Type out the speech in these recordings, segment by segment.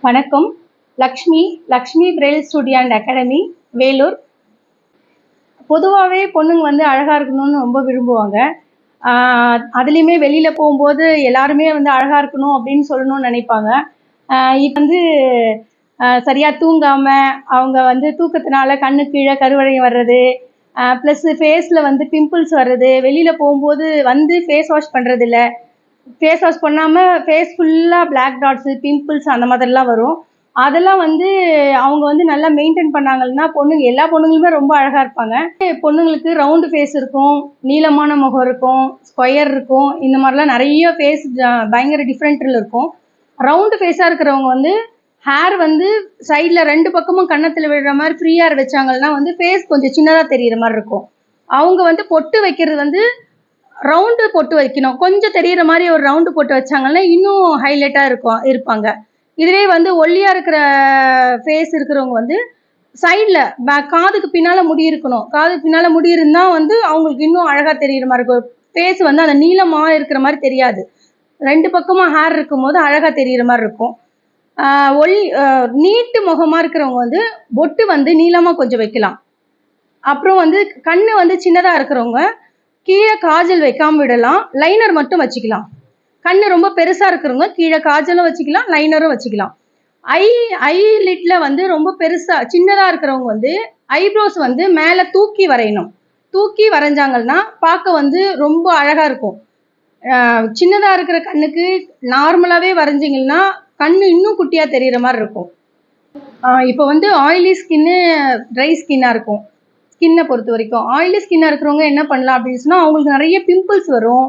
வணக்கம். Lakshmi Braille studio and academy, Vellore. பொதுவாகவே பொண்ணுங்க வந்து அழகாக இருக்கணும்னு ரொம்ப விரும்புவாங்க. அதுலேயுமே வெளியில் போகும்போது எல்லாருமே வந்து அழகாக இருக்கணும் அப்படின்னு சொல்லணும்னு நினைப்பாங்க. இப்போ வந்து சரியாக தூங்காமல் அவங்க வந்து தூக்கத்தினால கண்ணு கீழே கருவளையம் வர்றது, ப்ளஸ் ஃபேஸில் வந்து பிம்பிள்ஸ் வர்றது, வெளியில் போகும்போது வந்து ஃபேஸ் வாஷ் பண்ணுறதில்ல, ஃபேஸ் வாஷ் பண்ணாமல் ஃபேஸ் ஃபுல்லாக பிளாக் டாட்ஸு, பிம்பிள்ஸ் அந்த மாதிரிலாம் வரும். அதெல்லாம் வந்து அவங்க வந்து நல்லா மெயின்டைன் பண்ணாங்கன்னா எல்லா பொண்ணுங்களுமே ரொம்ப அழகாக இருப்பாங்க. பொண்ணுங்களுக்கு ரவுண்டு ஃபேஸ் இருக்கும், நீளமான முகம் இருக்கும், ஸ்கொயர் இருக்கும், இந்த மாதிரிலாம் நிறைய ஃபேஸ் பயங்கர டிஃப்ரெண்ட்டில் இருக்கும். ரவுண்டு ஃபேஸாக இருக்கிறவங்க வந்து ஹேர் வந்து சைடில் 2 பக்கமும் கன்னத்தில் விடுற மாதிரி ஃப்ரீ ஹேர் வச்சாங்கன்னா வந்து ஃபேஸ் கொஞ்சம் சின்னதாக தெரிகிற மாதிரி இருக்கும். அவங்க வந்து பொட்டு வைக்கிறது வந்து ரவுண்டு பொட்டு வைக்கணும். கொஞ்சம் தெரிகிற மாதிரி ஒரு ரவுண்டு பொட்டு வச்சாங்கன்னா இன்னும் ஹைலைட்டாக இருப்பாங்க. இதுவே வந்து ஒல்லியாக இருக்கிற ஃபேஸ் இருக்கிறவங்க வந்து சைடில் காதுக்கு பின்னால் முடி இருக்கணும். காதுக்கு பின்னால் முடி இருந்தால் வந்து அவங்களுக்கு இன்னும் அழகாக தெரிகிற மாதிரி இருக்கும். ஃபேஸ் வந்து அந்த நீளமாக இருக்கிற மாதிரி தெரியாது. 2 பக்கமாக ஹேர் இருக்கும்போது அழகாக தெரிகிற மாதிரி இருக்கும். நீட்டு முகமாக இருக்கிறவங்க வந்து பொட்டு வந்து நீளமாக கொஞ்சம் வைக்கலாம். அப்புறம் வந்து கண்ணு வந்து சின்னதாக இருக்கிறவங்க கீழே காஜல் வைக்காமல் விடலாம், லைனர் மட்டும் வச்சுக்கலாம். கண்ணு ரொம்ப பெருசாக இருக்கிறவங்க கீழே காஜலும் வச்சுக்கலாம், லைனரும் வச்சுக்கலாம். ஐலிட்டில் வந்து ரொம்ப பெருசாக சின்னதாக இருக்கிறவங்க வந்து ஐப்ரோஸ் வந்து மேலே தூக்கி வரையணும். தூக்கி வரைஞ்சாங்கன்னா பார்க்க வந்து ரொம்ப அழகாக இருக்கும். சின்னதாக இருக்கிற கண்ணுக்கு நார்மலாகவே வரைஞ்சிங்கன்னா கண்ணு இன்னும் குட்டியாக தெரிகிற மாதிரி இருக்கும். இப்போ வந்து ஆயிலி ஸ்கின்னு, ட்ரை ஸ்கின்னாக இருக்கும். ஸ்கின்னை பொறுத்த வரைக்கும் ஆயிலி ஸ்கின்னாக இருக்கிறவங்க என்ன பண்ணலாம் அப்படின்னு சொன்னால் அவங்களுக்கு நிறைய பிம்பிள்ஸ் வரும்.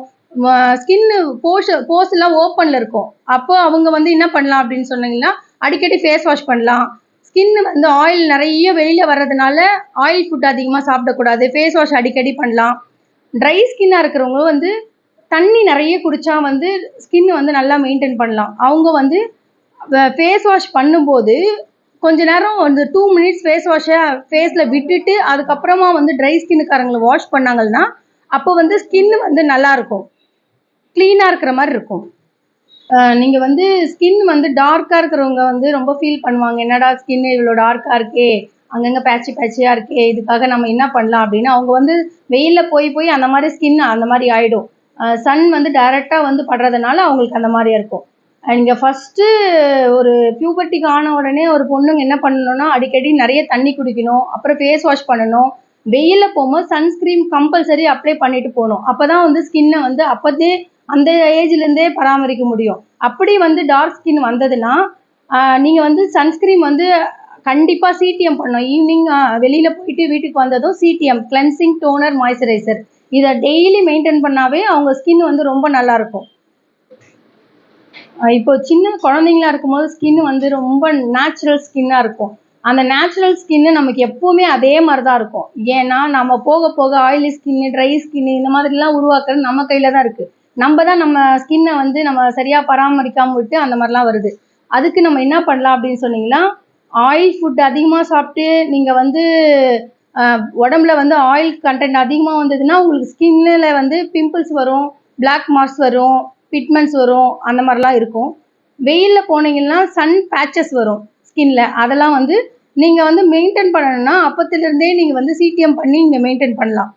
ஸ்கின்னு போர்ஸ் எல்லாம் ஓப்பனில் இருக்கும். அப்போ அவங்க வந்து என்ன பண்ணலாம் அப்படின்னு சொன்னீங்கன்னா அடிக்கடி ஃபேஸ் வாஷ் பண்ணலாம். ஸ்கின்னு வந்து ஆயில் நிறைய வெளியில் வர்றதுனால ஆயில் ஃபுட் அதிகமாக சாப்பிடக்கூடாது, ஃபேஸ் வாஷ் அடிக்கடி பண்ணலாம். ட்ரை ஸ்கின்னாக இருக்கிறவங்க வந்து தண்ணி நிறைய குடித்தா வந்து ஸ்கின் வந்து நல்லா மெயின்டைன் பண்ணலாம். அவங்க வந்து ஃபேஸ் வாஷ் பண்ணும்போது கொஞ்ச நேரம் வந்து 2 மினிட்ஸ் ஃபேஸ் வாஷை ஃபேஸில் விட்டுட்டு அதுக்கப்புறமா வந்து ட்ரை ஸ்கின்னுக்காரங்களை வாஷ் பண்ணாங்கன்னா அப்போ வந்து ஸ்கின் வந்து நல்லாயிருக்கும், க்ளீனாக இருக்கிற மாதிரி இருக்கும். நீங்கள் வந்து ஸ்கின் வந்து டார்க்காக இருக்கிறவங்க வந்து ரொம்ப ஃபீல் பண்ணுவாங்க, என்னடா ஸ்கின் இவ்வளோ டார்க்காக இருக்கே, அங்கங்கே பேட்சியாக இருக்கே, இதுக்காக நம்ம என்ன பண்ணலாம் அப்படின்னு. அவங்க வந்து வெயிலில் போய் அந்த மாதிரி ஸ்கின் அந்த மாதிரி ஆகிடும். சன் வந்து டைரெக்டாக வந்து படுறதுனால அவங்களுக்கு அந்த மாதிரியா இருக்கும். நீங்கள் ஃபஸ்ட்டு ஒரு பியூபர்ட்டிக்கு ஆன உடனே ஒரு பொண்ணுங்க என்ன பண்ணணும்னா அடிக்கடி நிறைய தண்ணி குடிக்கணும், அப்புறம் ஃபேஸ் வாஷ் பண்ணணும். வெயிலில் போகும்போது சன்ஸ்க்ரீன் கம்பல்சரி அப்ளை பண்ணிட்டு போகணும். அப்போ தான் வந்து ஸ்கின்னை வந்து அப்போதே அந்த ஏஜ்லேருந்தே பராமரிக்க முடியும். அப்படி வந்து டார்க் ஸ்கின் வந்ததுன்னா நீங்கள் வந்து சன்ஸ்க்ரீன் வந்து கண்டிப்பாக சிடிஎம் பண்ணணும். ஈவினிங் வெளியில் போயிட்டு வீட்டுக்கு வந்ததும் சிடிஎம், கிளென்சிங் டோனர் மாய்ஸ்சரைசர், இதை டெய்லி மெயின்டைன் பண்ணாவே அவங்க ஸ்கின் வந்து ரொம்ப நல்லாயிருக்கும். இப்போ சின்ன குழந்தைங்களா இருக்கும்போது ஸ்கின் வந்து ரொம்ப நேச்சுரல் ஸ்கின்னாக இருக்கும். அந்த நேச்சுரல் ஸ்கின்னு நமக்கு எப்போவுமே அதே மாதிரி தான் இருக்கும். ஏன்னா நம்ம போக போக ஆயிலி ஸ்கின்னு, ட்ரை ஸ்கின்னு இந்த மாதிரிலாம் உருவாக்குறது நம்ம கையில் தான் இருக்குது. நம்ம தான் நம்ம ஸ்கின்னை வந்து நம்ம சரியாக பராமரிக்காமல் விட்டு அந்த மாதிரிலாம் வருது. அதுக்கு நம்ம என்ன பண்ணலாம் அப்படின்னு சொன்னீங்கன்னா, ஆயில் ஃபுட் அதிகமாக சாப்பிட்டு நீங்கள் வந்து உடம்புல வந்து ஆயில் கண்டென்ட் அதிகமாக வந்ததுன்னா உங்களுக்கு ஸ்கின்னில் வந்து பிம்பிள்ஸ் வரும், பிளாக் மார்க்ஸ் வரும், பிட்மெண்ட்ஸ் வரும், அந்த மாதிரிலாம் இருக்கும். வெயிலில் போனீங்கன்னா சன் பேச்சஸ் வரும் ஸ்கின்ல. அதெல்லாம் வந்து நீங்கள் வந்து மெயின்டைன் பண்ணணும்னா அப்போத்துலேருந்தே நீங்கள் வந்து சிடிஎம் பண்ணி நீங்கள் மெயின்டைன் பண்ணலாம்.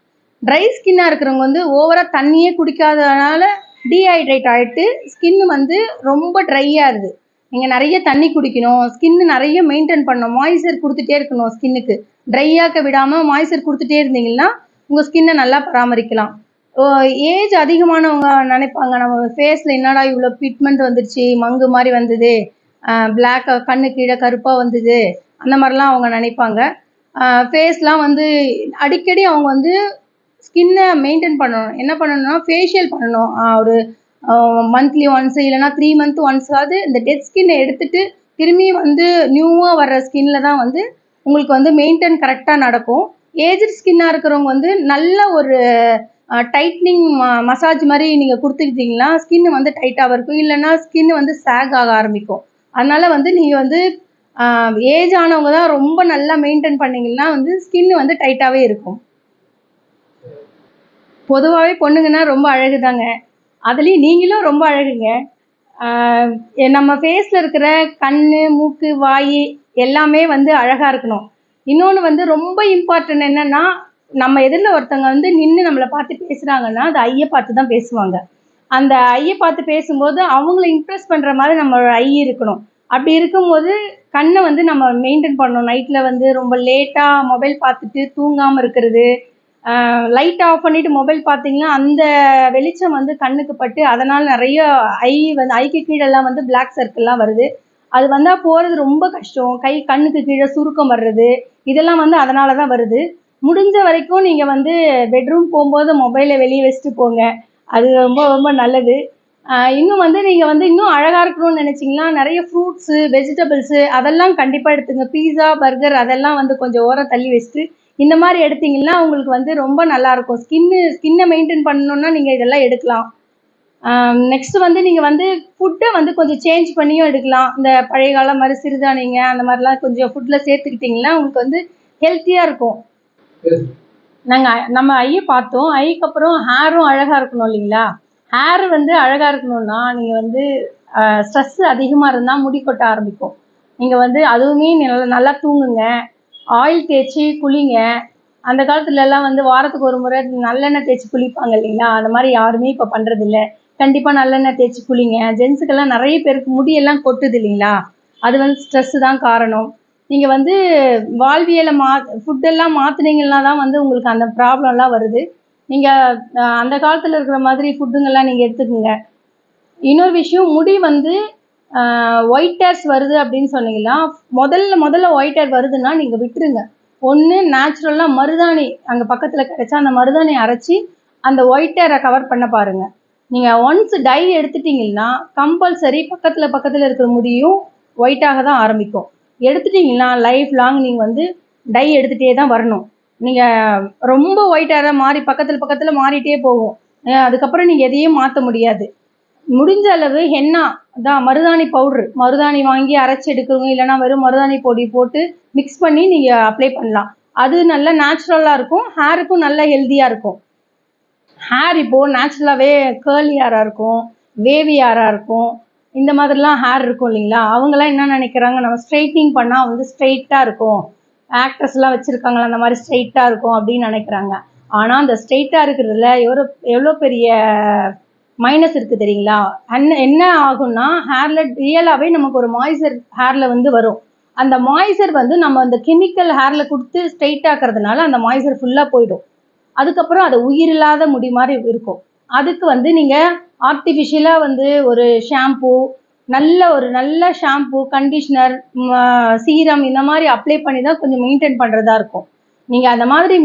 ட்ரை ஸ்கின்னாக இருக்கிறவங்க வந்து ஓவராக தண்ணியே குடிக்காததுனால டீஹைட்ரேட் ஆகிட்டு ஸ்கின்னு வந்து ரொம்ப ட்ரையாக இருக்குது. நீங்கள் நிறைய தண்ணி குடிக்கணும், ஸ்கின்னு நிறைய மெயின்டைன் பண்ணணும், மாய்ஸ்சர் கொடுத்துட்டே இருக்கணும். ஸ்கின்னுக்கு ட்ரையாக்க விடாமல் மாய்ஸ்சர் கொடுத்துட்டே இருந்தீங்கன்னா உங்கள் ஸ்கின்னை நல்லா பராமரிக்கலாம். ஏஜ் அதிகமானவங்க நினைப்பாங்க, நம்ம ஃபேஸில் என்னடா இவ்வளோ பிட்மெண்ட் வந்துடுச்சு, மங்கு மாதிரி வந்தது, பிளாக்காக கண்ணு கீழே கருப்பாக வந்தது, அந்த மாதிரிலாம் அவங்க நினைப்பாங்க. ஃபேஸ்லாம் வந்து அடிக்கடி அவங்க வந்து ஸ்கின்னை மெயின்டைன் பண்ணணும். என்ன பண்ணணும்னா ஃபேஷியல் பண்ணணும். ஒரு மந்த்லி ஒன்ஸ் இல்லைனா 3 மந்த் ஒன்ஸாவது இந்த டெட் ஸ்கின்னை எடுத்துகிட்டு திரும்பி வந்து நியூவாக வர்ற ஸ்கின்னில் தான் வந்து உங்களுக்கு வந்து மெயின்டைன் கரெக்டாக நடக்கும். ஏஜ்டு ஸ்கின்னாக இருக்கிறவங்க வந்து நல்ல ஒரு டைட்னிங் மசாஜ் மாதிரி நீங்கள் கொடுத்துக்கிட்டிங்கன்னா ஸ்கின் வந்து டைட்டாக இருக்கும், இல்லைன்னா ஸ்கின் வந்து சேக் ஆக ஆரம்பிக்கும். அதனால வந்து நீங்கள் வந்து ஏஜ் ஆனவங்க தான் ரொம்ப நல்லா மெயின்டைன் பண்ணீங்கன்னா வந்து ஸ்கின் வந்து டைட்டாகவே இருக்கும். பொதுவாகவே பொண்ணுங்கன்னா ரொம்ப அழகு தாங்க, அதுலேயும் நீங்களும் ரொம்ப அழகுங்க. நம்ம ஃபேஸில் இருக்கிற கண், மூக்கு, வாய் எல்லாமே வந்து அழகாக இருக்கணும். இன்னொன்று வந்து ரொம்ப இம்பார்ட்டன்ட் என்னென்னா, நம்ம எதிரில் ஒருத்தவங்க வந்து நின்று நம்மளை பார்த்து பேசுகிறாங்கன்னா அது ஐயை பார்த்து தான் பேசுவாங்க. அந்த ஐயை பார்த்து பேசும்போது அவங்கள இம்ப்ரெஸ் பண்ணுற மாதிரி நம்மளோட ஐ இருக்கணும். அப்படி இருக்கும்போது கண்ணை வந்து நம்ம மெயின்டைன் பண்ணணும். நைட்டில் வந்து ரொம்ப லேட்டாக மொபைல் பார்த்துட்டு தூங்காமல் இருக்கிறது, லைட் ஆஃப் பண்ணிவிட்டு மொபைல் பார்த்தீங்கன்னா அந்த வெளிச்சம் வந்து கண்ணுக்கு பட்டு அதனால் நிறைய ஐக்கு கீழெல்லாம் வந்து பிளாக் சர்க்கிள்லாம் வருது. அது வந்தால் போகிறது ரொம்ப கஷ்டம். கண்ணுக்கு கீழே சுருக்கம் வர்றது இதெல்லாம் வந்து அதனால தான் வருது. முடிஞ்ச வரைக்கும் நீங்கள் வந்து பெட்ரூம் போகும்போது மொபைலை வெளியே வச்சுட்டு போங்க, அது ரொம்ப ரொம்ப நல்லது. இன்னும் வந்து நீங்கள் வந்து இன்னும் அழகாக இருக்கணும்னு நினச்சிங்கன்னா நிறைய ஃப்ரூட்ஸு, வெஜிடபிள்ஸு அதெல்லாம் கண்டிப்பாக எடுத்துங்க. பீஸா, பர்கர் அதெல்லாம் வந்து கொஞ்சம் ஓரம் தள்ளி வச்சுட்டு இந்த மாதிரி எடுத்தீங்கன்னா உங்களுக்கு வந்து ரொம்ப நல்லாயிருக்கும். ஸ்கின்னை மெயின்டைன் பண்ணணுன்னா நீங்கள் இதெல்லாம் எடுக்கலாம். நெக்ஸ்ட் வந்து நீங்கள் வந்து ஃபுட்டை வந்து கொஞ்சம் சேஞ்ச் பண்ணியும் எடுக்கலாம். இந்த பழைய காலம் மாதிரி சிறுதானியங்க அந்த மாதிரிலாம் கொஞ்சம் ஃபுட்டில் சேர்த்துக்கிட்டிங்கன்னா உங்களுக்கு வந்து ஹெல்த்தியாக இருக்கும். நம்ம ஐயை பார்த்தோம், ஐக்கு அப்புறம் ஹேரும் அழகாக இருக்கணும் இல்லைங்களா? ஹேர் வந்து அழகாக இருக்கணும்னா நீங்கள் வந்து ஸ்ட்ரெஸ் அதிகமாக இருந்தால் முடி கொட்ட ஆரம்பிக்கும். நீங்கள் வந்து அதுவுமே நல்லா தூங்குங்க, ஆயில் தேய்ச்சி குளிங்க. அந்த காலத்துலலாம் வந்து வாரத்துக்கு ஒரு முறை நல்லெண்ணெய் தேய்ச்சி குளிப்பாங்க இல்லைங்களா? அந்த மாதிரி யாருமே இப்போ பண்ணுறதில்ல. கண்டிப்பாக நல்லெண்ணெய் தேய்ச்சி குளிங்க. ஜென்ஸுக்கெல்லாம் நிறைய பேருக்கு முடியெல்லாம் கொட்டுது இல்லைங்களா? அது வந்து ஸ்ட்ரெஸ்ஸு தான் காரணம். நீங்கள் வந்து வாழ்வியலை ஃபுட்டெல்லாம் மாற்றுனீங்கன்னா தான் வந்து உங்களுக்கு அந்த ப்ராப்ளம்லாம் வருது. நீங்கள் அந்த காலத்தில் இருக்கிற மாதிரி ஃபுட்டுங்கெல்லாம் நீங்கள் எடுத்துக்கோங்க. இன்னொரு விஷயம், முடி வந்து ஒயிட் ஹேர்ஸ் வருது அப்படின்னு சொன்னீங்கன்னா முதல்ல ஒயிட் ஹேர் வருதுன்னா நீங்கள் விட்டுருங்க. ஒன்று நேச்சுரலாக மருதாணி அங்கே பக்கத்தில் கிடைச்சா அந்த மருதாணி அரைச்சி அந்த ஒயிட் ஹேரை கவர் பண்ண பாருங்கள். நீங்கள் ஒன்ஸ் டை எடுத்துட்டிங்கன்னா கம்பல்சரி பக்கத்தில் இருக்கிற முடியும் ஒயிட்டாக தான் ஆரம்பிக்கும். எடுத்துட்டிங்கன்னா லைஃப் லாங் நீங்கள் வந்து டை எடுத்துகிட்டே தான் வரணும். நீங்கள் ரொம்ப ஒயிட் ஹேராக மாறி பக்கத்தில் மாறிட்டே போகும். அதுக்கப்புறம் நீங்கள் எதையும் மாற்ற முடியாது. முடிஞ்ச அளவு ஹென்னா தான் மருதாணி பவுட்ரு, மருதாணி வாங்கி அரைச்சி எடுக்கணும், இல்லைனா வெறும் மருதாணி பொடி போட்டு மிக்ஸ் பண்ணி நீங்கள் அப்ளை பண்ணலாம். அது நல்லா நேச்சுரலாக இருக்கும், ஹேருக்கும் நல்லா ஹெல்த்தியாக இருக்கும். ஹேர் இப்போது நேச்சுரலாகவே கேர்லி ஹேராக இருக்கும், வேவி ஹேராக இருக்கும். இந்த மாதிரிலாம் ஹேர் இருக்கும் இல்லைங்களா? அவங்களாம் என்ன நினைக்கிறாங்க, நம்ம ஸ்ட்ரைட்னிங் பண்ணால் வந்து ஸ்ட்ரைட்டாக இருக்கும், ஆக்ட்ரஸ்லாம் வச்சுருக்காங்களா அந்த மாதிரி ஸ்ட்ரைட்டாக இருக்கும் அப்படின்னு நினைக்கிறாங்க. ஆனால் அந்த ஸ்ட்ரைட்டாக இருக்கிறதுல எவ்வளோ பெரிய மைனஸ் இருக்குது தெரியுங்களா? என்ன ஆகும்னா ஹேரில் ரியலாகவே நமக்கு ஒரு மாய்ஸ்சர் ஹேரில் வந்து வரும். அந்த மாய்ஸ்சர் வந்து நம்ம அந்த கெமிக்கல் ஹேரில் கொடுத்து ஸ்ட்ரைட் ஆக்கிறதுனால அந்த மாய்ஸ்சர் ஃபுல்லாக போயிடும். அதுக்கப்புறம் அது உயிரில்லாத முடி மாதிரி இருக்கும். அதுக்கு வந்து நீங்கள் ஆர்டிஃபிஷியலாக வந்து ஒரு ஷாம்பூ, நல்ல ஷாம்பூ, கண்டிஷ்னர், சீரம் இந்த மாதிரி அப்ளை பண்ணி தான் கொஞ்சம் மெயின்டைன் பண்ணுறதா இருக்கும். நீங்கள் அந்த மாதிரி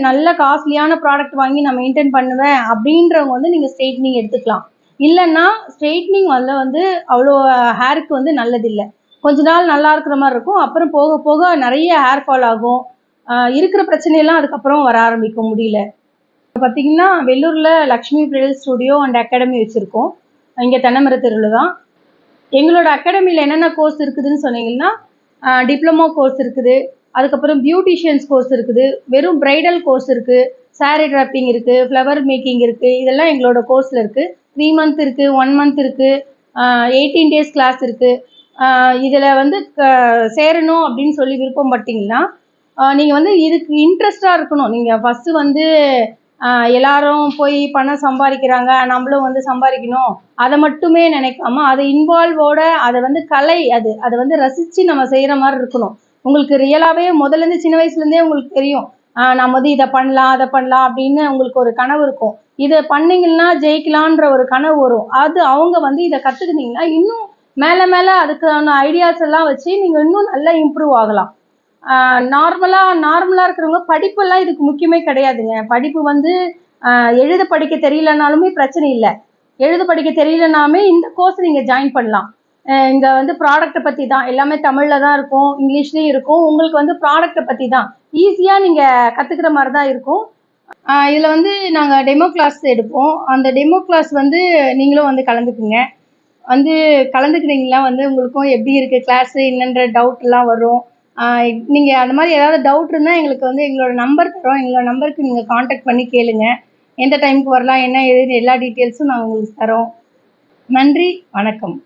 நல்ல காஸ்ட்லியான ப்ராடக்ட் வாங்கி நான் மெயின்டைன் பண்ணுவேன் அப்படின்றவங்க வந்து நீங்கள் ஸ்ட்ரெயிட்னிங் எடுத்துக்கலாம். இல்லைன்னா ஸ்ட்ரெயிட்னிங் வந்து அவ்வளோ ஹேருக்கு வந்து நல்லதில்லை. கொஞ்ச நாள் நல்லா இருக்கிற மாதிரி இருக்கும், அப்புறம் போக போக நிறைய ஹேர் ஃபால் ஆகும். இருக்கிற பிரச்சனையெல்லாம் அதுக்கப்புறம் வர ஆரம்பிக்கும் முடியல. பார்த்தீங்கன்னா வெள்ளூரில் Lakshmi bridal studio and academy வச்சுருக்கோம். இங்கே தென்னமர தெருவில் தான். எங்களோட அகாடமியில் என்னென்ன கோர்ஸ் இருக்குதுன்னு சொன்னீங்கன்னா, டிப்ளமோ கோர்ஸ் இருக்குது, அதுக்கப்புறம் பியூட்டிஷியன்ஸ் கோர்ஸ் இருக்குது, வெறும் பிரைடல் கோர்ஸ் இருக்குது, சாரீ ட்ராப்பிங் இருக்குது, ஃப்ளவர் மேக்கிங் இருக்குது. இதெல்லாம் எங்களோட கோர்ஸில் இருக்குது. 3 மந்த் இருக்குது, 1 மந்த் இருக்குது, 18 டேஸ் கிளாஸ் இருக்குது. இதில் வந்து சேரணும் அப்படின்னு சொல்லி விருப்பப்பட்டீங்கன்னா நீங்கள் வந்து இதுக்கு இன்ட்ரெஸ்டாக இருக்கணும். நீங்கள் ஃபஸ்ட்டு வந்து எல்லாரும் போய் பணம் சம்பாதிக்கிறாங்க, நம்மளும் வந்து சம்பாதிக்கணும் அதை மட்டுமே நினைக்காம அதை இன்வால்வோட அதை வந்து கலை அதை வந்து ரசித்து நம்ம செய்கிற மாதிரி இருக்கணும். உங்களுக்கு ரியலாகவே முதல்லேருந்து சின்ன வயசுலேருந்தே உங்களுக்கு தெரியும், நம்ம வந்து இதை பண்ணலாம் அதை பண்ணலாம் அப்படின்னு உங்களுக்கு ஒரு கனவு இருக்கும். இதை பண்ணிங்கன்னா ஜெயிக்கலான்ற ஒரு கனவு வரும். அது அவங்க வந்து இதை கற்றுக்கிட்டிங்கன்னா இன்னும் மேலே அதுக்கான ஐடியாஸ் எல்லாம் வச்சு நீங்கள் இன்னும் நல்லா இம்ப்ரூவ் ஆகலாம். நார்மலாக இருக்கிறவங்க படிப்பெல்லாம் இதுக்கு முக்கியமே கிடையாதுங்க. படிப்பு வந்து எழுத படிக்க தெரியலனாலுமே பிரச்சனை இல்லை. எழுத படிக்க தெரியலனாலுமே இந்த கோர்ஸ் நீங்கள் ஜாயின் பண்ணலாம். இங்கே வந்து ப்ராடக்ட்டை பற்றி தான் எல்லாமே தமிழில் தான் இருக்கும், இங்கிலீஷ்லேயும் இருக்கும். உங்களுக்கு வந்து ப்ராடக்ட்டை பற்றி தான் ஈஸியாக நீங்கள் கற்றுக்கிற மாதிரி தான் இருக்கும். இதில் வந்து நாங்கள் டெமோ கிளாஸ் எடுப்போம். அந்த டெமோ கிளாஸ் வந்து நீங்களும் வந்து கலந்துக்குங்க. வந்து கலந்துக்கினீங்கன்னா வந்து உங்களுக்கும் எப்படி இருக்குது கிளாஸு என்னன்ற டவுட்லாம் வரும். நீங்கள் அந்த மாதிரி ஏதாவது டவுட் இருந்தால் எங்களுக்கு வந்து எங்களோட நம்பர் தரோம். எங்களோட நம்பருக்கு நீங்கள் கான்டாக்ட் பண்ணி கேளுங்க. எந்த டைமுக்கு வரலாம், என்ன ஏதுன்னு எல்லா டீட்டெயில்ஸும் நாங்கள் உங்களுக்கு தரோம். நன்றி, வணக்கம்.